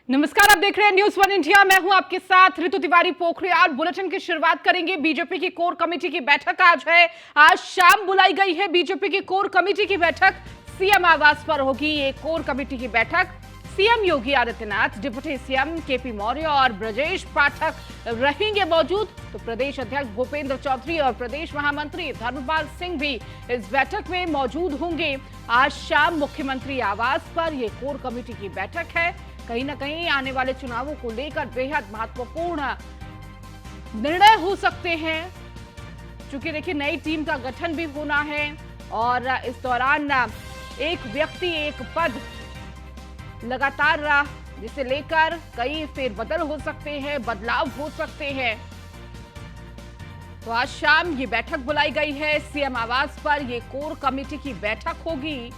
नमस्कार, आप देख रहे हैं न्यूज़ वन इंडिया। मैं हूं आपके साथ ऋतु तिवारी पोखरियाल। बुलेटिन की शुरुआत करेंगे। बीजेपी की कोर कमेटी की बैठक आज है। आज शाम बुलाई गई है बीजेपी की कोर कमेटी की बैठक। सीएम आवास पर होगी ये कोर कमेटी की बैठक। CM Yogi Adityanath, deputy CM KP Maurya और ब्रजेश पाठक रहेंगे मौजूद। तो प्रदेश अध्यक्ष भूपेंद्र चौधरी और प्रदेश महामंत्री धर्मपाल सिंह भी इस बैठक में मौजूद होंगे। आज शाम मुख्यमंत्री आवास पर यह कोर कमेटी की बैठक है। कहीं ना कहीं आने वाले चुनावों को लेकर बेहद महत्वपूर्ण निर्णय हो सकते हैं, क्योंकि देखिए नई टीम का गठन भी होना है और इस दौरान एक व्यक्ति एक पद लगातार, जिसे लेकर कई फेरबदल हो सकते हैं, बदलाव हो सकते हैं। तो आज शाम ये बैठक बुलाई गई है। सीएम आवास पर ये कोर कमेटी की बैठक होगी।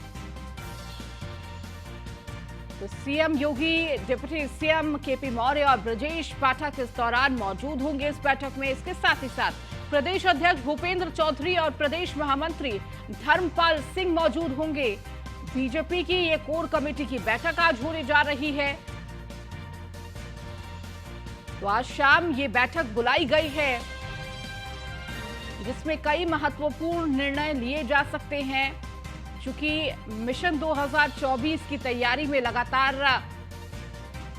तो सीएम योगी, डिप्टी सीएम केपी मौर्य और ब्रजेश पाठक इस दौरान मौजूद होंगे इस बैठक में। इसके साथ ही साथ प्रदेश अध्यक्ष भूपेंद्र चौधरी और प्रदेश महामंत्री धर्मपाल सिंह मौजूद होंगे। बीजेपी की ये कोर कमेटी की बैठक आज होने जा रही है। तो आज शाम ये बैठक बुलाई गई है, जिसमें कई महत्वपूर्ण निर्णय लिए जा सकते हैं। चूंकि मिशन 2024 की तैयारी में लगातार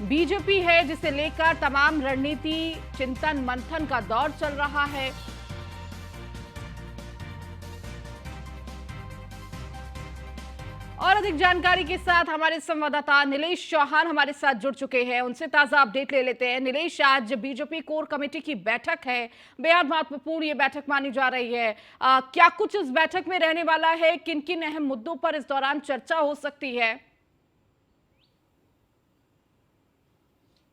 बीजेपी है, जिसे लेकर तमाम रणनीति चिंतन मंथन का दौर चल रहा है। और अधिक जानकारी के साथ हमारे संवाददाता नीलेश चौहान हमारे साथ जुड़ चुके हैं। उनसे ताजा अपडेट ले लेते हैं। नीलेश, आज बीजेपी कोर कमेटी की बैठक है, बेहद महत्वपूर्ण ये बैठक मानी जा रही है। क्या कुछ इस बैठक में रहने वाला है? किन किन अहम मुद्दों पर इस दौरान चर्चा हो सकती है?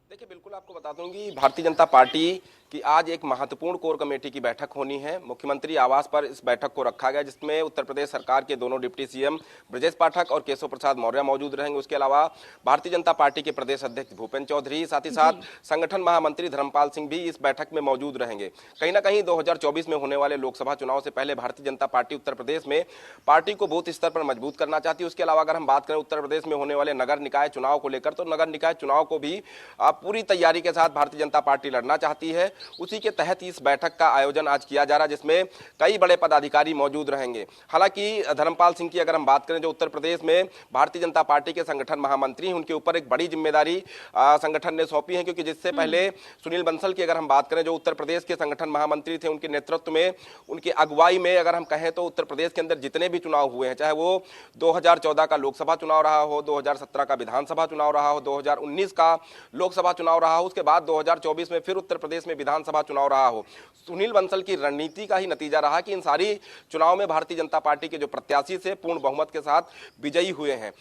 देखिए, बिल्कुल आपको बता दूं कि भारतीय जनता पार्टी कि आज एक महत्वपूर्ण कोर कमेटी की बैठक होनी है। मुख्यमंत्री आवास पर इस बैठक को रखा गया, जिसमें उत्तर प्रदेश सरकार के दोनों डिप्टी सीएम ब्रजेश पाठक और केशव प्रसाद मौर्य मौजूद रहेंगे। उसके अलावा भारतीय जनता पार्टी के प्रदेश अध्यक्ष भूपेंद्र चौधरी, साथ ही साथ संगठन महामंत्री धर्मपाल सिंह भी इस बैठक में मौजूद रहेंगे। कहीं ना कहीं 2024 में होने वाले लोकसभा चुनाव से पहले भारतीय जनता पार्टी उत्तर प्रदेश में पार्टी को बूथ स्तर पर मजबूत करना चाहती है। उसके अलावा अगर हम बात करें उत्तर प्रदेश में होने वाले नगर निकाय चुनाव को लेकर, तो नगर निकाय चुनाव को भी पूरी तैयारी के साथ भारतीय जनता पार्टी लड़ना चाहती है। उसी के तहत इस बैठक का आयोजन आज किया जा रहा है, जिसमें कई बड़े पदाधिकारी मौजूद रहेंगे। हालांकि धर्मपाल सिंह की अगर हम बात करें, जो उत्तर प्रदेश में भारतीय जनता पार्टी के संगठन महामंत्री हैं, उनके ऊपर एक बड़ी जिम्मेदारी संगठन ने सौंपी है, क्योंकि जिससे पहले सुनील बंसल की अगर हम बात करें, जो उत्तर प्रदेश के संगठन महामंत्री थे, उनके नेतृत्व में, उनकी अगुवाई में अगर हम कहें तो उत्तर प्रदेश के अंदर जितने भी चुनाव हुए हैं, चाहे वो 2014 का लोकसभा चुनाव रहा हो, 2017 का विधानसभा चुनाव रहा हो, 2019 का लोकसभा चुनाव रहा हो, उसके बाद 2024 में फिर उत्तर प्रदेश में विधानसभा चुनाव रहा हो, सुनील बंसल की रणनीति का ही नतीजा रहा कि इन सारी चुनाव में भारतीय जनता पार्टी के जो प्रत्याशी थे पूर्ण बहुमत के साथ विजयी हुए हैं।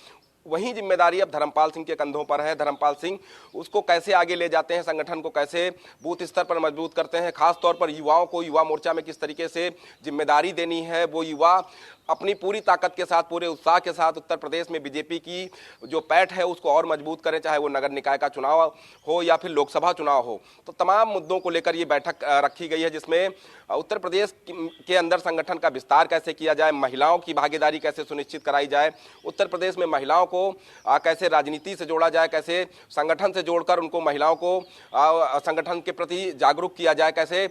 वही जिम्मेदारी अब धर्मपाल सिंह के कंधों पर है। धर्मपाल सिंह उसको कैसे आगे ले जाते हैं, संगठन को कैसे बूथ स्तर पर मजबूत करते हैं, खास तौर पर युवाओं को युवा मोर्चा में किस तरीके से जिम्मेदारी देनी है, वो युवा अपनी पूरी ताकत के साथ, पूरे उत्साह के साथ उत्तर प्रदेश में बीजेपी की जो पैठ है उसको और मजबूत करें, चाहे वो नगर निकाय का चुनाव हो या फिर लोकसभा चुनाव हो। तो तमाम मुद्दों को लेकर ये बैठक रखी गई है, जिसमें उत्तर प्रदेश के अंदर संगठन का विस्तार कैसे किया जाए, महिलाओं की भागीदारी कैसे सुनिश्चित कराई जाए, उत्तर प्रदेश में महिलाओं को कैसे राजनीति से जोड़ा जाए, कैसे संगठन से जोड़कर उनको महिलाओं को संगठन के प्रति जागरूक किया जाए, कैसे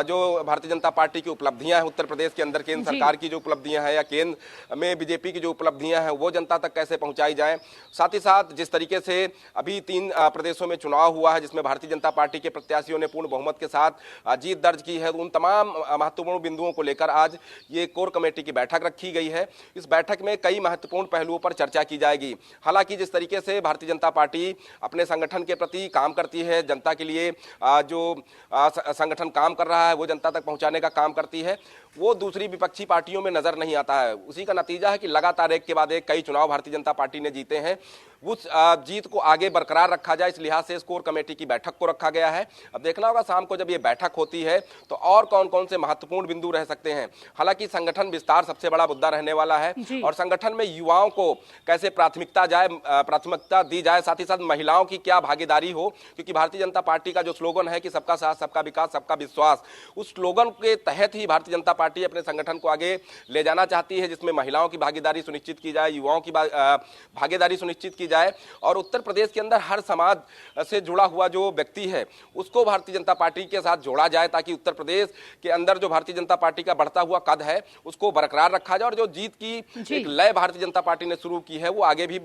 जो भारतीय जनता पार्टी की उपलब्धियां हैं उत्तर प्रदेश के अंदर, केंद्र सरकार की जो उपलब्धियां हैं या केंद्र में बीजेपी की जो उपलब्धियां हैं वो जनता तक कैसे पहुंचाई जाए। साथ ही साथ जिस तरीके से अभी 3 प्रदेशों में चुनाव हुआ है, जिसमें भारतीय जनता पार्टी के प्रत्याशियों ने पूर्ण बहुमत के साथ जीत दर्ज की है, उन तमाम महत्वपूर्ण बिंदुओं को लेकर आज ये कोर कमेटी की बैठक रखी गई है। इस बैठक में कई महत्वपूर्ण पहलुओं पर चर्चा की जाएगी। हालांकि जिस तरीके से भारतीय जनता पार्टी अपने संगठन के प्रति काम करती है, जनता के लिए जो संगठन काम कर रहा है वो जनता तक पहुंचाने का काम करती है, वो दूसरी विपक्षी पार्टियों में नजर नहीं आता है। उसी का नतीजा है कि लगातार एक के बाद एक कई चुनाव भारतीय जनता पार्टी ने जीते हैं। उस जीत को आगे बरकरार रखा जाए, इस लिहाज से इस कोर कमेटी की बैठक को रखा गया है। अब देखना होगा शाम को जब ये बैठक होती है तो और कौन कौन से महत्वपूर्ण बिंदु रह सकते हैं। हालांकि संगठन विस्तार सबसे बड़ा मुद्दा रहने वाला है और संगठन में युवाओं को कैसे प्राथमिकता दी जाए, साथ ही साथ महिलाओं की क्या भागीदारी हो, क्योंकि भारतीय जनता पार्टी का जो स्लोगन है कि सबका साथ, सबका विकास, सबका विश्वास, उस स्लोगन के तहत ही भारतीय जनता पार्टी अपने संगठन को आगे ले जाना चाहती है, जिसमें महिलाओं की भागीदारी सुनिश्चित की जाए, युवाओं की भागीदारी सुनिश्चित की की जाए और उत्तर प्रदेश के अंदर हर समाज से जुड़ा हुआ जो व्यक्ति है उसको भारतीय जनता पार्टी के साथ जोड़ा जाए, ताकि उत्तर प्रदेश के अंदर जो भारतीय जनता पार्टी का बढ़ता हुआ कद है उसको बरकरार रखा जाए और जो जीत की एक लय भारतीय जनता पार्टी ने शुरू की है वो आगे भी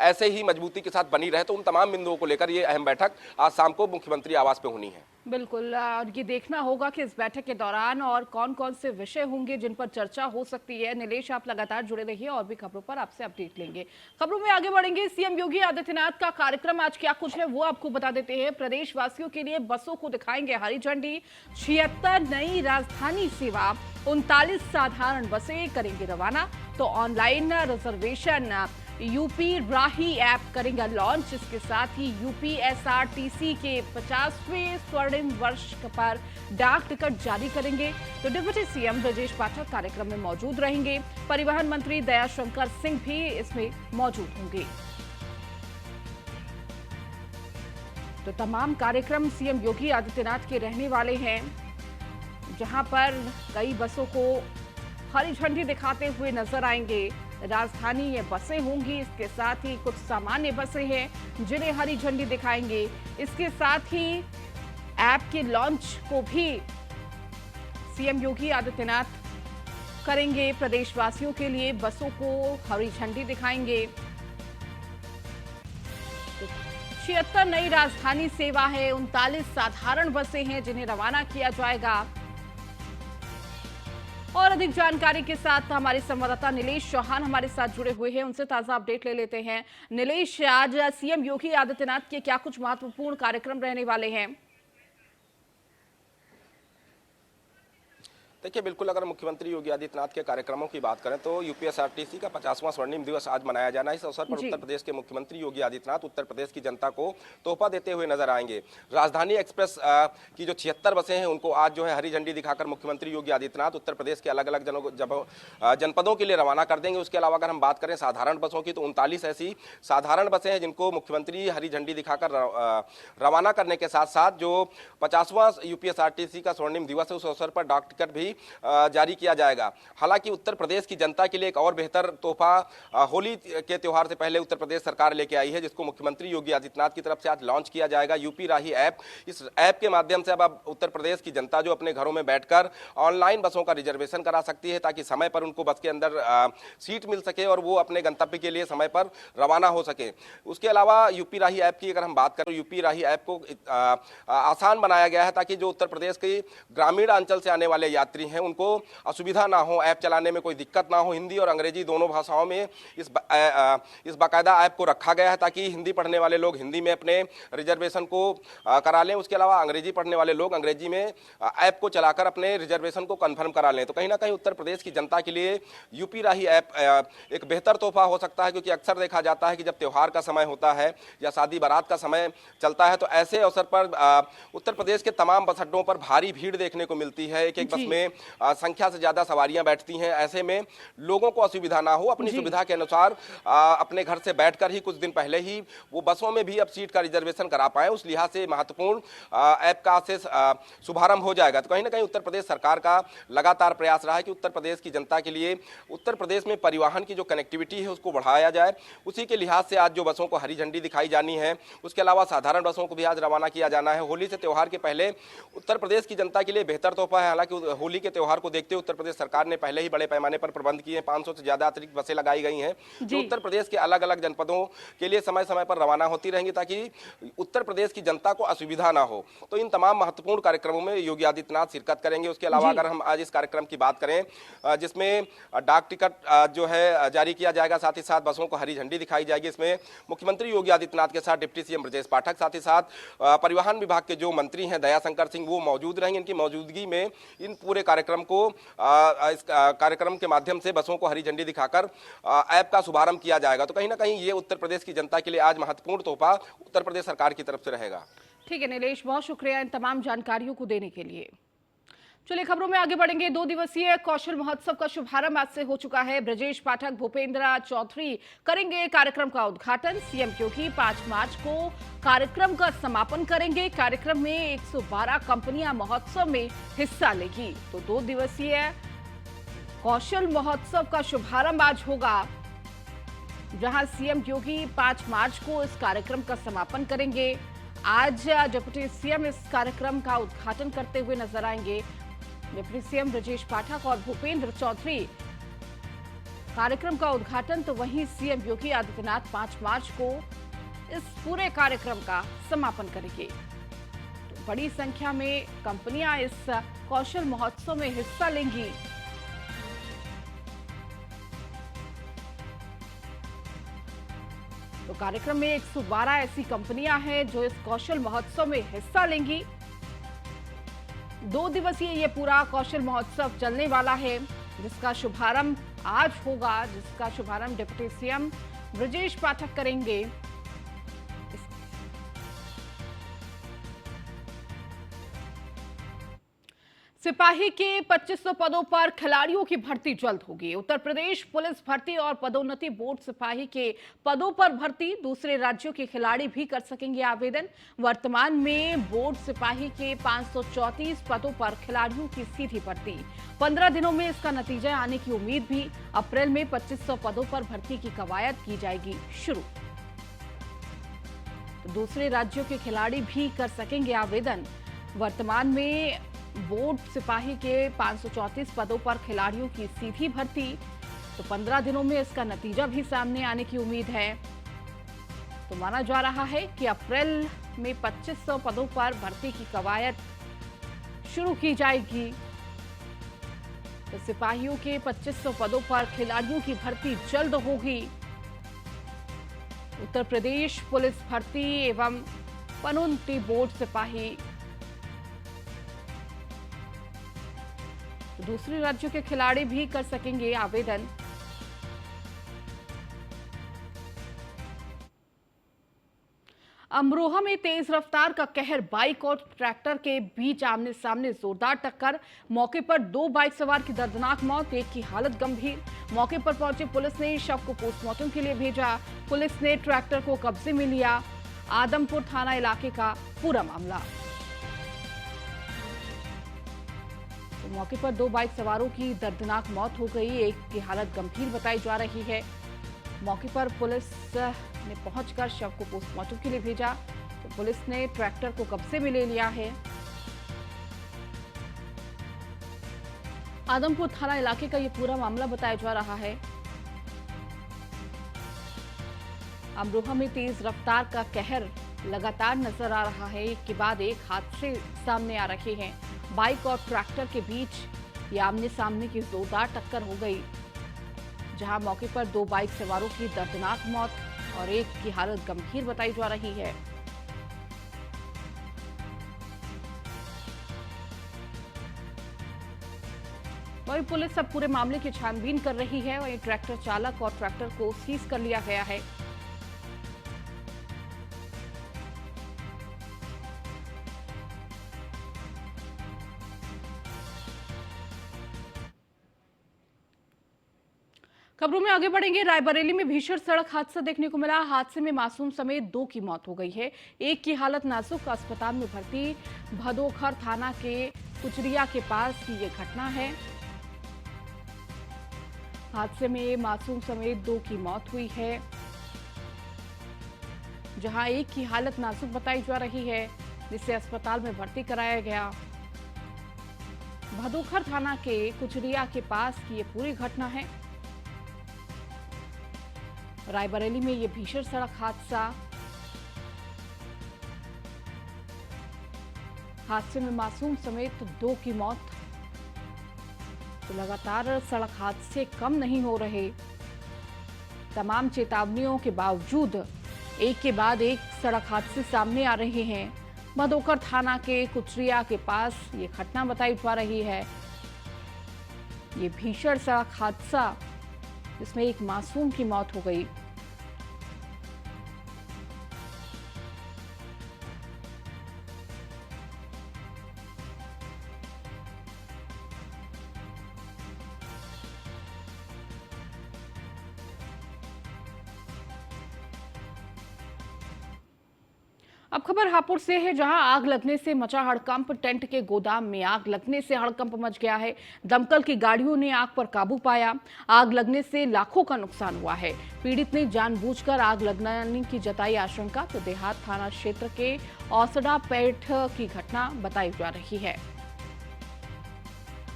ऐसे ही मजबूती के साथ बनी रहे। तो उन तमाम बिंदुओं को लेकर ये अहम बैठक आज शाम को मुख्यमंत्री आवास पे होनी है। बिल्कुल, और ये देखना होगा कि इस बैठक के दौरान और कौन कौन से विषय होंगे जिन पर चर्चा हो सकती है। नीलेश, आप लगातार जुड़े रहिए और भी खबरों पर आपसे अपडेट लेंगे। खबरों में आगे बढ़ेंगे। सीएम योगी आदित्यनाथ का कार्यक्रम आज क्या कुछ है वो आपको बता देते हैं। प्रदेशवासियों के लिए बसों को दिखाएंगे हरी झंडी। 76 नई राजधानी सेवा, 39 साधारण बसें करेंगे रवाना। तो ऑनलाइन रिजर्वेशन यूपी राही ऐप करेंगे लॉन्च। इसके साथ ही यूपीएसआरटीसी के 50वें स्वर्णिम वर्ष पर डाक टिकट जारी करेंगे। तो डिप्टी सीएम ब्रजेश पाठक कार्यक्रम में मौजूद रहेंगे। परिवहन मंत्री दयाशंकर सिंह भी इसमें मौजूद होंगे। तो तमाम कार्यक्रम सीएम योगी आदित्यनाथ के रहने वाले हैं, जहां पर कई बसों को हरी झंडी दिखाते हुए नजर आएंगे। राजधानी ये बसें होंगी, इसके साथ ही कुछ सामान्य बसें हैं जिन्हें हरी झंडी दिखाएंगे। इसके साथ ही ऐप के लॉन्च को भी सीएम योगी आदित्यनाथ करेंगे। प्रदेशवासियों के लिए बसों को हरी झंडी दिखाएंगे। 76 नई राजधानी सेवा है, 39 साधारण बसें हैं जिन्हें रवाना किया जाएगा। और अधिक जानकारी के साथ हमारे संवाददाता नीलेश चौहान हमारे साथ जुड़े हुए हैं, उनसे ताजा अपडेट ले लेते हैं। नीलेश, आज सीएम योगी आदित्यनाथ के क्या कुछ महत्वपूर्ण कार्यक्रम रहने वाले हैं? देखिए, बिल्कुल अगर मुख्यमंत्री योगी आदित्यनाथ के कार्यक्रमों की बात करें तो यूपीएसआरटीसी का 50वां स्वर्णिम दिवस आज मनाया जाना है। इस अवसर पर उत्तर प्रदेश के मुख्यमंत्री योगी आदित्यनाथ उत्तर प्रदेश की जनता को तोहफा देते हुए नजर आएंगे। राजधानी एक्सप्रेस की जो 76 बसें हैं उनको आज जो है हरी झंडी दिखाकर मुख्यमंत्री योगी आदित्यनाथ उत्तर प्रदेश के अलग अलग जनपदों के लिए रवाना कर देंगे। उसके अलावा अगर हम बात करें साधारण बसों की तो 39 ऐसी साधारण बसें हैं जिनको मुख्यमंत्री हरी झंडी दिखाकर रवाना करने के साथ साथ जो 50वां यूपीएसआरटीसी का स्वर्णिम दिवस है उस अवसर पर डाक टिकट भी जारी किया जाएगा। हालांकि उत्तर प्रदेश की जनता के लिए एक और बेहतर तोहफा होली के त्योहार से पहले उत्तर प्रदेश सरकार लेके आई है, जिसको मुख्यमंत्री योगी आदित्यनाथ की तरफ से आज लॉन्च किया जाएगा। यूपी राही ऐप, इस ऐप के माध्यम से अब उत्तर प्रदेश की जनता जो अपने घरों में बैठकर ऑनलाइन बसों का रिजर्वेशन करा सकती है, ताकि समय पर उनको बस के अंदर सीट मिल सके और वो अपने गंतव्य के लिए समय पर रवाना हो सके। उसके अलावा यूपी राही ऐप की अगर हम बात करें, यूपी राही ऐप को आसान बनाया गया है ताकि जो उत्तर प्रदेश के ग्रामीण अंचल से आने वाले यात्री हैं उनको असुविधा ना हो, ऐप चलाने में कोई दिक्कत ना हो। हिंदी और अंग्रेजी दोनों भाषाओं में इस बाकायदा ऐप को रखा गया है ताकि हिंदी पढ़ने वाले लोग हिंदी में अपने रिजर्वेशन को करा लें। उसके अलावा अंग्रेजी पढ़ने वाले लोग अंग्रेजी में ऐप को चलाकर अपने रिजर्वेशन को कंफर्म करा लें। तो कहीं ना कहीं उत्तर प्रदेश की जनता के लिए यूपी राही ऐप एक बेहतर तोहफा हो सकता है, क्योंकि अक्सर देखा जाता है कि जब त्योहार का समय होता है या शादी बारात का समय चलता है तो ऐसे अवसर पर उत्तर प्रदेश के तमाम बस अड्डों पर भारी भीड़ देखने को मिलती है। एक एक बस में संख्या से ज्यादा सवारियां बैठती हैं। ऐसे में लोगों को असुविधा ना हो, अपनी सुविधा के अनुसार अपने घर से बैठकर ही कुछ दिन पहले ही वो बसों में भी अब सीट का रिजर्वेशन करा पाए, उस लिहाज से महत्वपूर्ण ऐप का से शुभारंभ हो जाएगा। तो कहीं ना कहीं उत्तर प्रदेश सरकार का लगातार प्रयास रहा है कि उत्तर प्रदेश की जनता के लिए उत्तर प्रदेश में परिवहन की जो कनेक्टिविटी है उसको बढ़ाया जाए। उसी के लिहाज से आज जो बसों को हरी झंडी दिखाई जानी है, उसके अलावा साधारण बसों को भी आज रवाना किया जाना है। होली से त्योहार के पहले उत्तर प्रदेश की जनता के लिए बेहतर तोहफा है। हालांकि होली के त्योहार को देखते हुए उत्तर प्रदेश सरकार ने पहले ही बड़े पैमाने पर प्रबंध किए हैं। 500 से ज्यादा अतिरिक्त बसें लगाई गई हैं जो उत्तर प्रदेश के अलग अलग जनपदों के लिए समय समय पर रवाना होती रहेंगी ताकि उत्तर प्रदेश की जनता को असुविधा ना हो। तो इन तमाम महत्वपूर्ण कार्यक्रमों में योगी आदित्यनाथ शिरकत करेंगे। उसके अलावा अगर हम आज इस कार्यक्रम की बात करें जिसमें डाक टिकट जो है जारी किया जाएगा, साथ ही साथ बसों को हरी झंडी दिखाई जाएगी। इसमें मुख्यमंत्री योगी आदित्यनाथ के साथ डिप्टी सीएम ब्रजेश पाठक, साथ ही साथ परिवहन विभाग के जो मंत्री हैं दयाशंकर सिंह, वो मौजूद रहेंगे। इनकी मौजूदगी में इन पूरे कार्यक्रम को इस कार्यक्रम के माध्यम से बसों को हरी झंडी दिखाकर ऐप का शुभारंभ किया जाएगा। तो कहीं ना कहीं ये उत्तर प्रदेश की जनता के लिए आज महत्वपूर्ण तोहफा उत्तर प्रदेश सरकार की तरफ से रहेगा। ठीक है नीलेश, बहुत शुक्रिया इन तमाम जानकारियों को देने के लिए। चलिए खबरों में आगे बढ़ेंगे। 2 दिवसीय कौशल महोत्सव का शुभारंभ आज से हो चुका है। ब्रजेश पाठक, भूपेंद्र चौधरी करेंगे कार्यक्रम का उद्घाटन। सीएम योगी 5 मार्च को कार्यक्रम का समापन करेंगे। कार्यक्रम में 112 कंपनियां महोत्सव में हिस्सा लेगी। तो 2 दिवसीय कौशल महोत्सव का शुभारंभ आज होगा। जहां सीएम योगी 5 मार्च को इस कार्यक्रम का समापन करेंगे। आज डिप्टी सीएम इस कार्यक्रम का उद्घाटन करते हुए नजर आएंगे। डिप्टी सीएम ब्रजेश पाठक और भूपेंद्र चौधरी कार्यक्रम का उद्घाटन, तो वहीं सीएम योगी आदित्यनाथ 5 मार्च को इस पूरे कार्यक्रम का समापन करेंगे। तो बड़ी संख्या में कंपनियां इस कौशल महोत्सव में हिस्सा लेंगी। तो कार्यक्रम में 112 ऐसी कंपनियां हैं जो इस कौशल महोत्सव में हिस्सा लेंगी। 2 दिवसीय ये पूरा कौशल महोत्सव चलने वाला है, जिसका शुभारंभ आज होगा, जिसका शुभारंभ डिप्टी सीएम ब्रजेश पाठक करेंगे। सिपाही के 2500 पदों पर खिलाड़ियों की भर्ती जल्द होगी। उत्तर प्रदेश पुलिस भर्ती और पदोन्नति बोर्ड सिपाही के पदों पर भर्ती दूसरे राज्यों के खिलाड़ी भी कर सकेंगे आवेदन। वर्तमान में बोर्ड सिपाही के 534 पदों पर खिलाड़ियों की सीधी भर्ती, 15 दिनों में इसका नतीजा आने की उम्मीद भी। अप्रैल में 2500 पदों पर भर्ती की कवायद की जाएगी शुरू। तो दूसरे राज्यों के खिलाड़ी भी कर सकेंगे आवेदन। वर्तमान में बोर्ड सिपाही के 534 पदों पर खिलाड़ियों की सीधी भर्ती, तो 15 दिनों में इसका नतीजा भी सामने आने की उम्मीद है। तो माना जा रहा है कि अप्रैल में 2500 पदों पर भर्ती की कवायद शुरू की जाएगी। तो सिपाहियों के 2500 पदों पर खिलाड़ियों की भर्ती जल्द होगी। उत्तर प्रदेश पुलिस भर्ती एवं पदोन्नति बोर्ड सिपाही, तो दूसरे राज्यों के खिलाड़ी भी कर सकेंगे आवेदन। अमरोहा में तेज रफ्तार का कहर, बाइक और ट्रैक्टर के बीच आमने सामने जोरदार टक्कर, मौके पर 2 बाइक सवार की दर्दनाक मौत, एक की हालत गंभीर। मौके पर पहुंची पुलिस ने शव को पोस्टमार्टम के लिए भेजा। पुलिस ने ट्रैक्टर को कब्जे में लिया। आदमपुर थाना इलाके का पूरा मामला। तो मौके पर 2 बाइक सवारों की दर्दनाक मौत हो गई, एक की हालत गंभीर बताई जा रही है। मौके पर पुलिस ने पहुंचकर शव को पोस्टमार्टम के लिए भेजा। तो पुलिस ने ट्रैक्टर को कब्जे में ले लिया है। आदमपुर थाना इलाके का ये पूरा मामला बताया जा रहा है। अमरोहा में तेज रफ्तार का कहर लगातार नजर आ रहा है। एक के बाद एक हादसे सामने आ रहे हैं। बाइक और ट्रैक्टर के बीच ये आमने सामने की जोरदार टक्कर हो गई, जहां मौके पर 2 बाइक सवारों की दर्दनाक मौत और एक की हालत गंभीर बताई जा रही है। वहीं पुलिस अब पूरे मामले की छानबीन कर रही है। वहीं ट्रैक्टर चालक और ट्रैक्टर को सीज कर लिया गया है। खबरों में आगे बढ़ेंगे। रायबरेली में भीषण सड़क हादसा देखने को मिला। हादसे में मासूम समेत 2 की मौत हो गई है, एक की हालत नाजुक, अस्पताल में भर्ती। भदोखर थाना के कुचरिया के पास की ये घटना है। हादसे में मासूम समेत 2 की मौत हुई है, जहां एक की हालत नाजुक बताई जा रही है, जिसे अस्पताल में भर्ती कराया गया। भदोखर थाना के कुचरिया के पास की ये पूरी घटना है। रायबरेली में ये भीषण सड़क हादसे में मासूम समेत 2 की मौत। तो लगातार सड़क हादसे कम नहीं हो रहे। तमाम चेतावनियों के बावजूद एक के बाद एक सड़क हादसे सामने आ रहे हैं। भदोखर थाना के कुचरिया के पास ये घटना बताई जा रही है। ये भीषण सड़क हादसा जिसमें एक मासूम की मौत हो गई। अब खबर हापुड़ से है, जहां आग लगने से मचा हड़कंप। टेंट के गोदाम में आग लगने से हड़कंप मच गया है। दमकल की गाड़ियों ने आग पर काबू पाया। आग लगने से लाखों का नुकसान हुआ है। पीड़ित ने जानबूझकर आग लगाने की जताई आशंका, तो देहात थाना क्षेत्र के औसडा पेठ की घटना बताई जा रही है।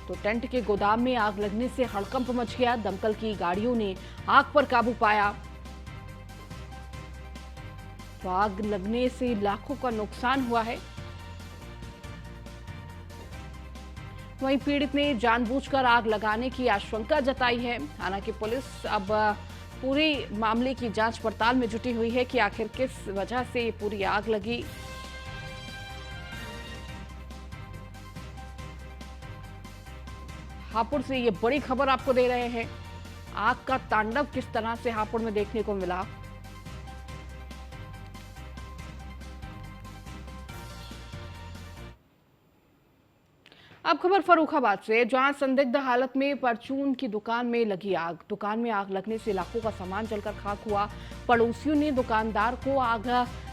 तो टेंट के गोदाम में आग लगने से हड़कंप मच गया। दमकल की गाड़ियों ने आग पर काबू पाया। तो आग लगने से लाखों का नुकसान हुआ है। वहीं पीड़ित ने जानबूझकर आग लगाने की आशंका जताई है। हालांकि पुलिस अब पूरी मामले की जांच पड़ताल में जुटी हुई है कि आखिर किस वजह से ये पूरी आग लगी। हापुड़ से ये बड़ी खबर आपको दे रहे हैं। आग का तांडव किस तरह से हापुड़ में देखने को मिला। अब खबर फर्रुखाबाद से, जहां संदिग्ध हालत में परचून की दुकान में लगी आग। दुकान में आग लगने से लाखों का सामान जलकर खाक हुआ। पड़ोसियों ने दुकानदार को आग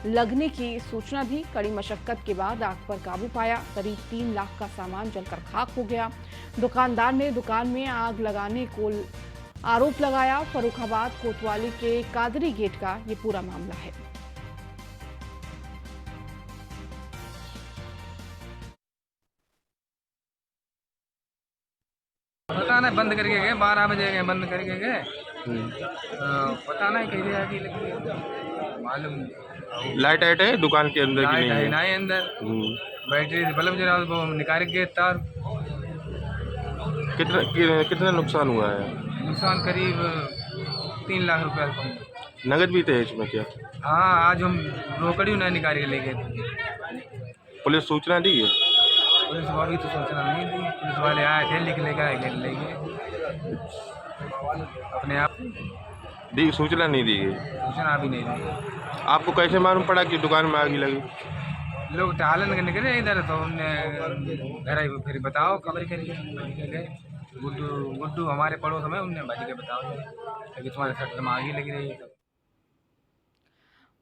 लगने की सूचना दी। कड़ी मशक्कत के बाद आग पर काबू पाया। करीब 3 लाख का सामान जलकर खाक हो गया। दुकानदार ने दुकान में आग लगाने को आरोप लगाया। फर्रुखाबाद कोतवाली के कादरी गेट का ये पूरा मामला है। पता नहीं, बंद करके गए 12 बजे गए, बंद करके गए। पता नहीं कहीं आगे लगी है, मालूम। लाइट आइट है दुकान के अंदर की लाइट नहीं है है? नहीं अंदर। बैटरी बल्ब जला, वो निकाल के तार। कितना नुकसान हुआ है? नुकसान करीब 3 लाख रुपया का। नगद भी थे इसमें क्या? हाँ, आज हम रोकड़ी नहीं निकाल के ले गए। पुलिस सूचना दी है? पुलिस वाली तो सूचना नहीं दी। पुलिस वाले आए थे, लिख ले गए, ले गए अपने आप। दी सूचना नहीं दी गई? सूचना भी नहीं दी। आपको कैसे मालूम पड़ा कि दुकान में आग लगी? लोग टहलन करने निकले इधर, तो हमने घर आई, फिर बताओ खबर करिए। गए गुड्डू गुड्डू हमारे पड़ोस में, उनने भाजी के बताओ कि तुम्हारे शटर में आग लगी रही है।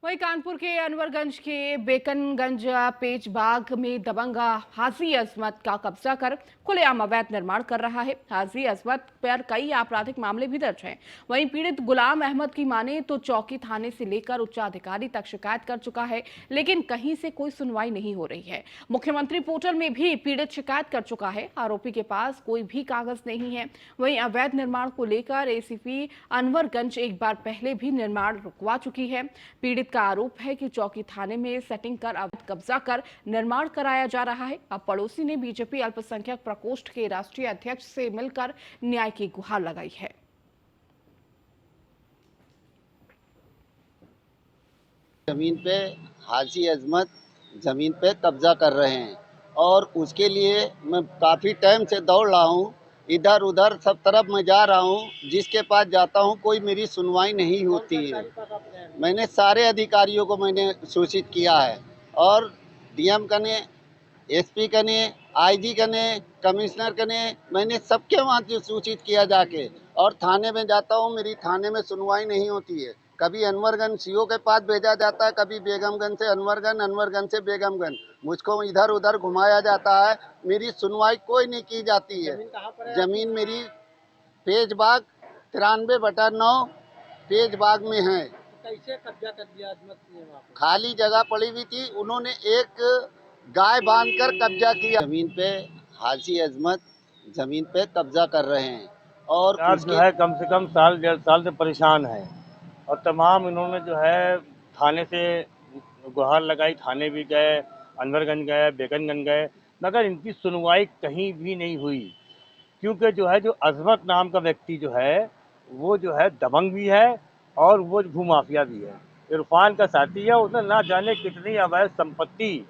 वहीं कानपुर के अनवरगंज के बेकनगंज पेच बाग में दबंग हाजी अजमत का कब्जा कर खुलेआम अवैध निर्माण कर रहा है। हाजी अजमत पर कई आपराधिक मामले भी दर्ज हैं। वहीं पीड़ित गुलाम अहमद की माने तो चौकी थाने से लेकर उच्चाधिकारी तक शिकायत कर चुका है, लेकिन कहीं से कोई सुनवाई नहीं हो रही है। मुख्यमंत्री पोर्टल में भी पीड़ित शिकायत कर चुका है। आरोपी के पास कोई भी कागज नहीं है। वहीं अवैध निर्माण को लेकर एसीपी अनवरगंज एक बार पहले भी निर्माण रुकवा चुकी है। पीड़ित का आरोप है कि चौकी थाने में सेटिंग कर अवैध कब्जा कर निर्माण कराया जा रहा है। अब पड़ोसी ने बीजेपी अल्पसंख्यक प्रकोष्ठ के राष्ट्रीय अध्यक्ष से मिलकर न्याय की गुहार लगाई है। जमीन पे हाजी अजमत जमीन पे कब्जा कर रहे हैं और उसके लिए मैं काफ़ी टाइम से दौड़ रहा हूँ। इधर उधर सब तरफ मैं जा रहा हूँ, जिसके पास जाता हूँ कोई मेरी सुनवाई नहीं होती है। मैंने सारे अधिकारियों को मैंने सूचित किया है और डीएम कने, एसपी कने, आईजी कने, कमिश्नर कने, मैंने सबके वहाँ सूचित किया जाके। और थाने में जाता हूँ, मेरी थाने में सुनवाई नहीं होती है। कभी अनवरगंज सीओ के पास भेजा जाता है, कभी बेगमगंज से अनवरगंज, अनवरगंज से बेगमगंज। मुझको इधर उधर घुमाया जाता है, मेरी सुनवाई कोई नहीं की जाती है। जमीन मेरी पेज बाग 93/9 पेज बाग में है। कैसे कब्जा कर दिया अजमत ने? खाली जगह पड़ी हुई थी, उन्होंने एक गाय बांधकर कब्जा किया। जमीन पे हाजी अजमत जमीन पे कब्जा कर रहे हैं और जो है कम से कम साल 1.5 साल से परेशान है और तमाम इन्होंने जो है थाने से गुहार लगाई, थाने भी गए, अनवरगंज गए, बेकनगंज गए, मगर इनकी सुनवाई कहीं भी नहीं हुई। क्योंकि जो है जो अजमत नाम का व्यक्ति जो है वो जो है दबंग भी है और वो भूमाफिया भी है। इरफान का साथी है। उसने ना जाने कितनी अवैध संपत्ति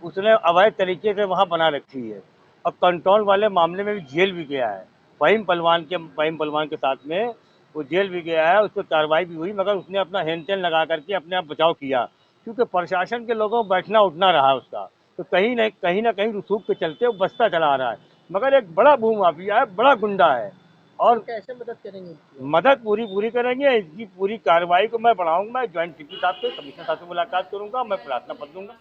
उसने अवैध तरीके से वहाँ बना रखी है और कंट्रोल वाले मामले में भी जेल भी गया है। फ़हीम पहलवान के साथ में वो जेल भी गया है, उस पर कार्रवाई भी हुई, मगर उसने अपना हेन टेन लगा करके अपने आप बचाव किया, क्योंकि प्रशासन के लोगों को बैठना उठना रहा उसका, तो कहीं ना कहीं रसूख के चलते वो बचता चला आ रहा है। मगर एक बड़ा भूमाफिया है, बड़ा गुंडा है और कैसे मदद करेंगे? मदद पूरी पूरी करेंगे। इसकी पूरी कार्रवाई को मैं बढ़ाऊंगा। मैं ज्वाइंट सीपी साहब से, कमिश्नर साहब से मुलाकात करूंगा। मैं प्रार्थना पत्र दूंगा।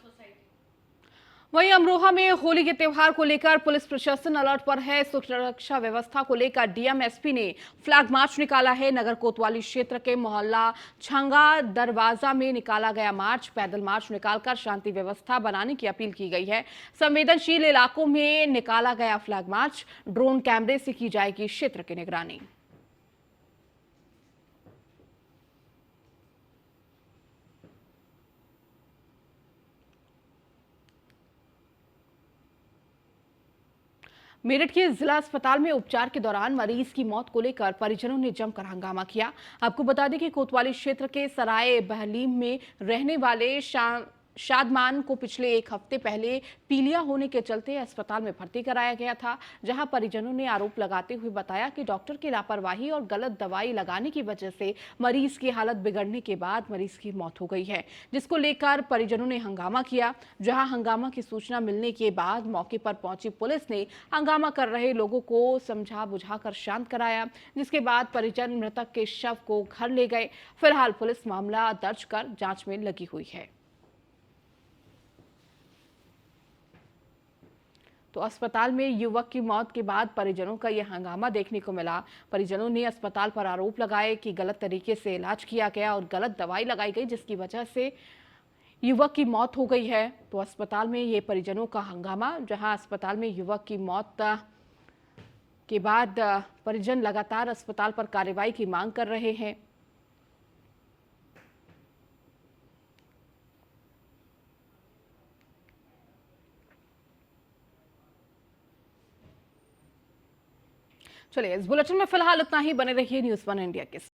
वहीं अमरोहा में होली के त्यौहार को लेकर पुलिस प्रशासन अलर्ट पर है। सुरक्षा व्यवस्था को लेकर डीएम एसपी ने फ्लैग मार्च निकाला है। नगर कोतवाली क्षेत्र के मोहल्ला छंगा दरवाजा में निकाला गया मार्च। पैदल मार्च निकालकर शांति व्यवस्था बनाने की अपील की गई है। संवेदनशील इलाकों में निकाला गया फ्लैग मार्च। ड्रोन कैमरे से की जाएगी क्षेत्र की निगरानी। मेरठ के जिला अस्पताल में उपचार के दौरान मरीज की मौत को लेकर परिजनों ने जमकर हंगामा किया। आपको बता दें कि कोतवाली क्षेत्र के सराय बहलीम में रहने वाले शादमान को पिछले 1 हफ्ते पहले पीलिया होने के चलते अस्पताल में भर्ती कराया गया था, जहां परिजनों ने आरोप लगाते हुए बताया कि डॉक्टर की लापरवाही और गलत दवाई लगाने की वजह से मरीज की हालत बिगड़ने के बाद मरीज की मौत हो गई है, जिसको लेकर परिजनों ने हंगामा किया। जहां हंगामा की सूचना मिलने के बाद मौके पर पहुंची पुलिस ने हंगामा कर रहे लोगों को समझा बुझाकर शांत कराया, जिसके बाद परिजन मृतक के शव को घर ले गए। फिलहाल पुलिस मामला दर्ज कर जांच में लगी हुई है। तो अस्पताल में युवक की मौत के बाद परिजनों का यह हंगामा देखने को मिला। परिजनों ने अस्पताल पर आरोप लगाए कि गलत तरीके से इलाज किया गया और गलत दवाई लगाई गई, जिसकी वजह से युवक की मौत हो गई है। तो अस्पताल में ये परिजनों का हंगामा, जहां अस्पताल में युवक की मौत के बाद परिजन लगातार अस्पताल पर कार्रवाई की मांग कर रहे हैं। चलिए, इस बुलेटिन में फिलहाल इतना ही। बने रहिए न्यूज़ 1 इंडिया के साथ।